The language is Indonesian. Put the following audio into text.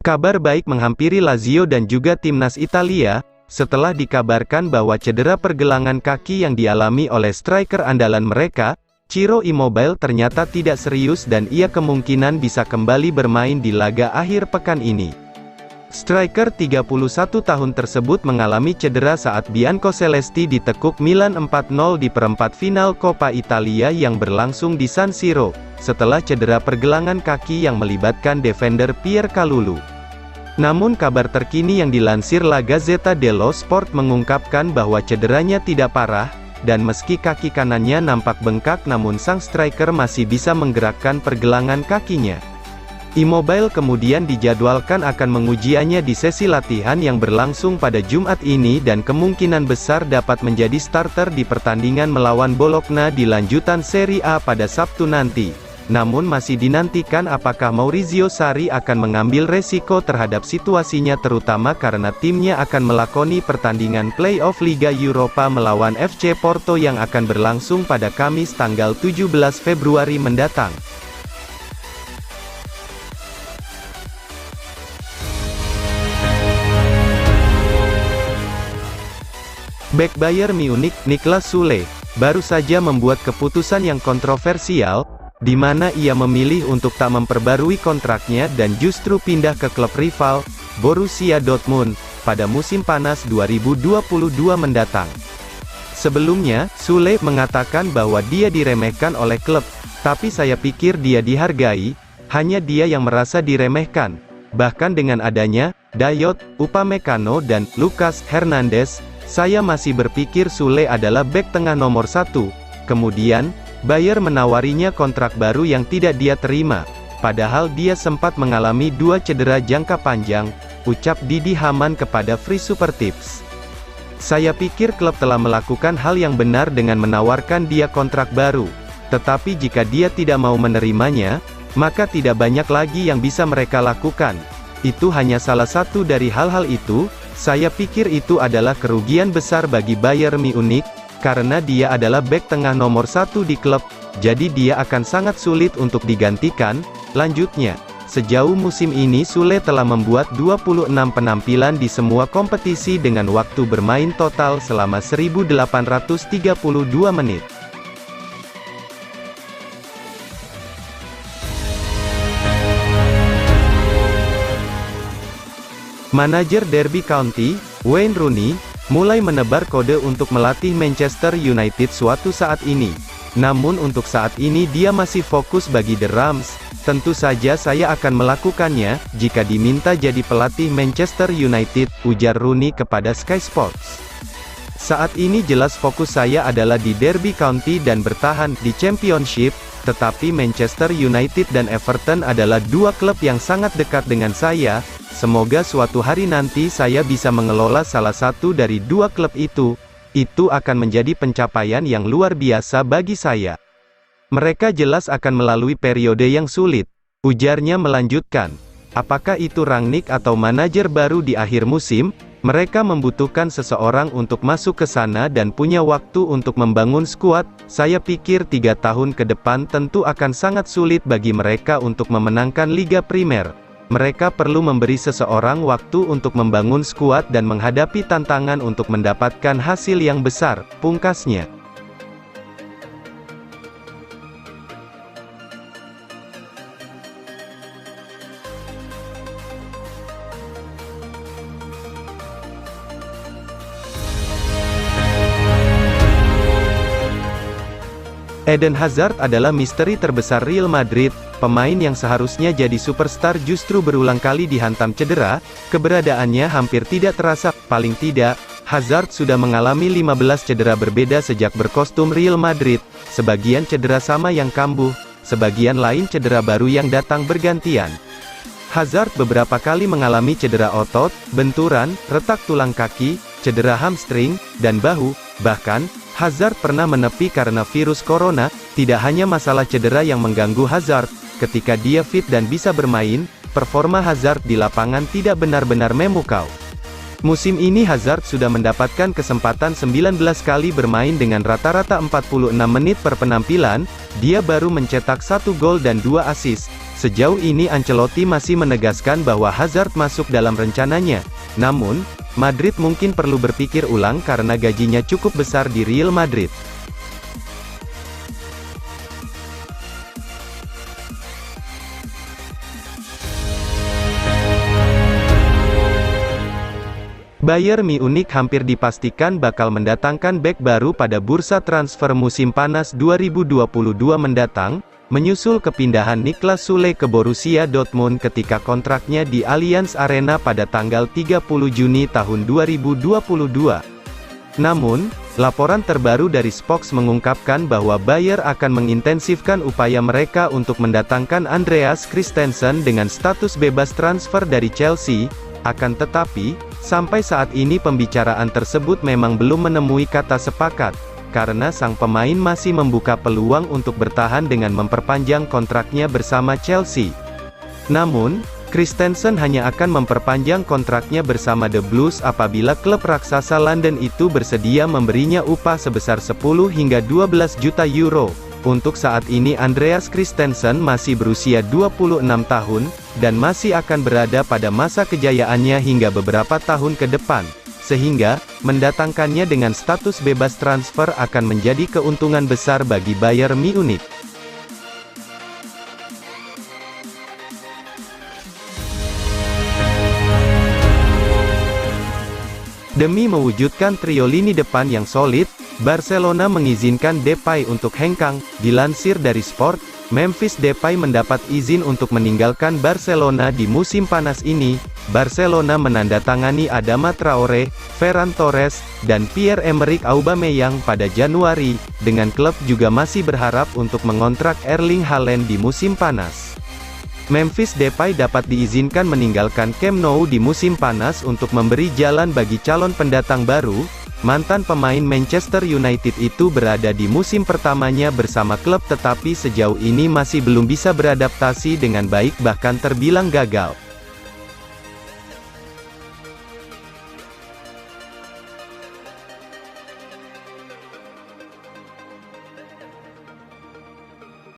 Kabar baik menghampiri Lazio dan juga timnas Italia, setelah dikabarkan bahwa cedera pergelangan kaki yang dialami oleh striker andalan mereka, Ciro Immobile ternyata tidak serius dan ia kemungkinan bisa kembali bermain di laga akhir pekan ini. Striker 31 tahun tersebut mengalami cedera saat Biancocelesti ditekuk Milan 4-0 di perempat final Coppa Italia yang berlangsung di San Siro, setelah cedera pergelangan kaki yang melibatkan defender Pierre Kalulu. Namun kabar terkini yang dilansir La Gazzetta dello Sport mengungkapkan bahwa cederanya tidak parah, dan meski kaki kanannya nampak bengkak namun sang striker masih bisa menggerakkan pergelangan kakinya. Immobile kemudian dijadwalkan akan mengujiannya di sesi latihan yang berlangsung pada Jumat ini dan kemungkinan besar dapat menjadi starter di pertandingan melawan Bologna di lanjutan Serie A pada Sabtu nanti. Namun masih dinantikan apakah Maurizio Sarri akan mengambil resiko terhadap situasinya terutama karena timnya akan melakoni pertandingan play-off Liga Eropa melawan FC Porto yang akan berlangsung pada Kamis tanggal 17 Februari mendatang. Bek Bayern Munich, Niklas Süle, baru saja membuat keputusan yang kontroversial, di mana ia memilih untuk tak memperbarui kontraknya dan justru pindah ke klub rival, Borussia Dortmund, pada musim panas 2022 mendatang. Sebelumnya, Süle mengatakan bahwa dia diremehkan oleh klub, tapi saya pikir dia dihargai, hanya dia yang merasa diremehkan. Bahkan dengan adanya Dayot Upamecano dan Lucas Hernandez, saya masih berpikir Süle adalah bek tengah nomor 1. Kemudian, Bayern menawarinya kontrak baru yang tidak dia terima, padahal dia sempat mengalami 2 cedera jangka panjang, ucap Didi Hamann kepada Free Super Tips. Saya pikir klub telah melakukan hal yang benar dengan menawarkan dia kontrak baru, tetapi jika dia tidak mau menerimanya, maka tidak banyak lagi yang bisa mereka lakukan. Itu hanya salah satu dari hal-hal itu. Saya pikir itu adalah kerugian besar bagi Bayern Munich, karena dia adalah bek tengah nomor 1 di klub, jadi dia akan sangat sulit untuk digantikan. Lanjutnya, sejauh musim ini Süle telah membuat 26 penampilan di semua kompetisi dengan waktu bermain total selama 1832 menit. Manajer Derby County, Wayne Rooney, mulai menebar kode untuk melatih Manchester United suatu saat ini. Namun untuk saat ini dia masih fokus bagi The Rams. Tentu saja saya akan melakukannya, jika diminta jadi pelatih Manchester United, ujar Rooney kepada Sky Sports. Saat ini jelas fokus saya adalah di Derby County dan bertahan di Championship, tetapi Manchester United dan Everton adalah 2 klub yang sangat dekat dengan saya. Semoga suatu hari nanti saya bisa mengelola salah satu dari 2 klub itu. Itu akan menjadi pencapaian yang luar biasa bagi saya. Mereka jelas akan melalui periode yang sulit, ujarnya melanjutkan. Apakah itu Rangnick atau manajer baru di akhir musim? Mereka membutuhkan seseorang untuk masuk ke sana dan punya waktu untuk membangun skuad. Saya pikir 3 tahun ke depan tentu akan sangat sulit bagi mereka untuk memenangkan Liga Primer. Mereka perlu memberi seseorang waktu untuk membangun skuad dan menghadapi tantangan untuk mendapatkan hasil yang besar, pungkasnya. Eden Hazard adalah misteri terbesar Real Madrid. Pemain yang seharusnya jadi superstar justru berulang kali dihantam cedera. Keberadaannya hampir tidak terasa. Paling tidak, Hazard sudah mengalami 15 cedera berbeda sejak berkostum Real Madrid. Sebagian cedera sama yang kambuh, sebagian lain cedera baru yang datang bergantian. Hazard beberapa kali mengalami cedera otot, benturan, retak tulang kaki, cedera hamstring, dan bahu. Bahkan, Hazard pernah menepi karena virus corona. Tidak hanya masalah cedera yang mengganggu Hazard, ketika dia fit dan bisa bermain, performa Hazard di lapangan tidak benar-benar memukau. Musim ini Hazard sudah mendapatkan kesempatan 19 kali bermain dengan rata-rata 46 menit per penampilan. Dia baru mencetak 1 gol dan 2 assist. Sejauh ini Ancelotti masih menegaskan bahwa Hazard masuk dalam rencananya. Namun, Madrid mungkin perlu berpikir ulang karena gajinya cukup besar di Real Madrid. Bayern Munich hampir dipastikan bakal mendatangkan bek baru pada bursa transfer musim panas 2022 mendatang, menyusul kepindahan Niklas Süle ke Borussia Dortmund ketika kontraknya di Allianz Arena pada tanggal 30 Juni tahun 2022. Namun, laporan terbaru dari Spox mengungkapkan bahwa Bayern akan mengintensifkan upaya mereka untuk mendatangkan Andreas Christensen dengan status bebas transfer dari Chelsea. Akan tetapi, sampai saat ini pembicaraan tersebut memang belum menemui kata sepakat, karena sang pemain masih membuka peluang untuk bertahan dengan memperpanjang kontraknya bersama Chelsea. Namun, Christensen hanya akan memperpanjang kontraknya bersama The Blues apabila klub raksasa London itu bersedia memberinya upah sebesar 10 hingga 12 juta euro. Untuk saat ini Andreas Christensen masih berusia 26 tahun, dan masih akan berada pada masa kejayaannya hingga beberapa tahun ke depan. Sehingga, mendatangkannya dengan status bebas transfer akan menjadi keuntungan besar bagi Bayern Munich. Demi mewujudkan trio lini depan yang solid, Barcelona mengizinkan Depay untuk hengkang. Dilansir dari Sport, Memphis Depay mendapat izin untuk meninggalkan Barcelona di musim panas ini. Barcelona menandatangani Adama Traore, Ferran Torres, dan Pierre-Emerick Aubameyang pada Januari, dengan klub juga masih berharap untuk mengontrak Erling Haaland di musim panas. Memphis Depay dapat diizinkan meninggalkan Camp Nou di musim panas untuk memberi jalan bagi calon pendatang baru. Mantan pemain Manchester United itu berada di musim pertamanya bersama klub tetapi sejauh ini masih belum bisa beradaptasi dengan baik bahkan terbilang gagal.